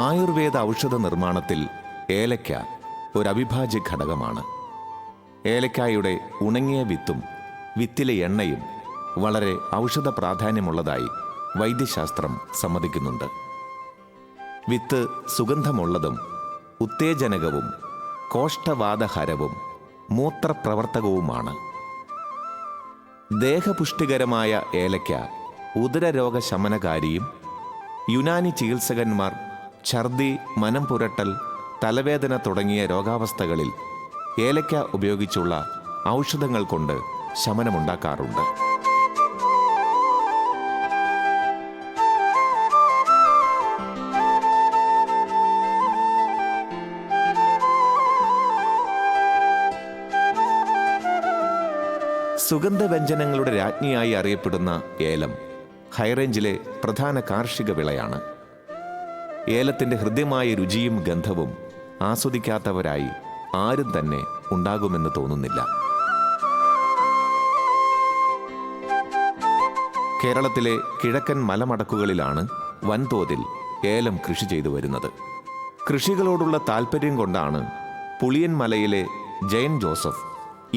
ആയുർവേദ ഔഷധ നിർമ്മാണത്തിൽ ഏലക്ക ഒരു അവിഭാജ്യ ഘടകമാണ്. ഏലക്കായുടെ ഉണങ്ങിയ വിത്തും വിത്തിലെ എണ്ണയും വളരെ ഔഷധ പ്രാധാന്യമുള്ളതായി വൈദ്യശാസ്ത്രം സമ്മതിക്കുന്നുണ്ട്. വിത്ത് സുഗന്ധമുള്ളതും ഉത്തേജനകവും കോഷ്ഠവാതഹരവും മൂത്രപ്രവർത്തകവുമാണ്. ദേഹപുഷ്ടികരമായ ഏലക്ക ഉദരരോഗശമനകാരിയും യുനാനി ചികിത്സകന്മാർ ഛർദി, മനം പുരട്ടൽ, തലവേദന തുടങ്ങിയ രോഗാവസ്ഥകളിൽ ഏലക്ക ഉപയോഗിച്ചുള്ള ഔഷധങ്ങൾ കൊണ്ട് ശമനമുണ്ടാക്കാറുണ്ട്. സുഗന്ധവ്യഞ്ജനങ്ങളുടെ രാജ്ഞിയായി അറിയപ്പെടുന്ന ഏലം ഹൈറേഞ്ചിലെ പ്രധാന കാർഷിക വിളയാണ്. ഏലത്തിൻ്റെ ഹൃദ്യമായ രുചിയും ഗന്ധവും ആസ്വദിക്കാത്തവരായി ആരും തന്നെ ഉണ്ടാകുമെന്ന് തോന്നുന്നില്ല. കേരളത്തിലെ കിഴക്കൻ മലമടക്കുകളിലാണ് വൻതോതിൽ ഏലം കൃഷി ചെയ്തു വരുന്നത്. കൃഷികളോടുള്ള താൽപ്പര്യം കൊണ്ടാണ് പുളിയൻ മലയിലെ ജയൻ ജോസഫ്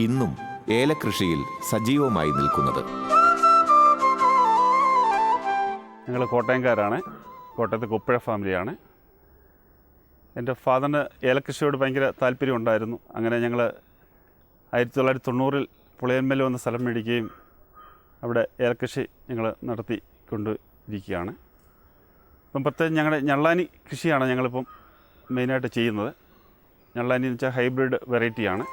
ഇന്നും ഏലകൃഷിയിൽ സജീവമായി നിൽക്കുന്നത്. ഞങ്ങൾ കോട്ടയംകാരാണ്. കോട്ടയത്ത് കൊപ്പുഴ ഫാമിലിയാണ്. എൻ്റെ ഫാദറിന് ഏലകൃഷിയോട് ഭയങ്കര താല്പര്യം ഉണ്ടായിരുന്നു. അങ്ങനെ ഞങ്ങൾ 1990 പുളിയന്മേൽ വന്ന സ്ഥലം മേടിക്കുകയും അവിടെ ഏലകൃഷി ഞങ്ങൾ നടത്തിക്കൊണ്ടിരിക്കുകയാണ്. ഇപ്പം പ്രത്യേകം ഞങ്ങളുടെ ഞള്ളാനി കൃഷിയാണ് ഞങ്ങളിപ്പം മെയിനായിട്ട് ചെയ്യുന്നത്. ഞള്ളാനി എന്ന് വെച്ചാൽ ഹൈബ്രിഡ് വെറൈറ്റിയാണ്.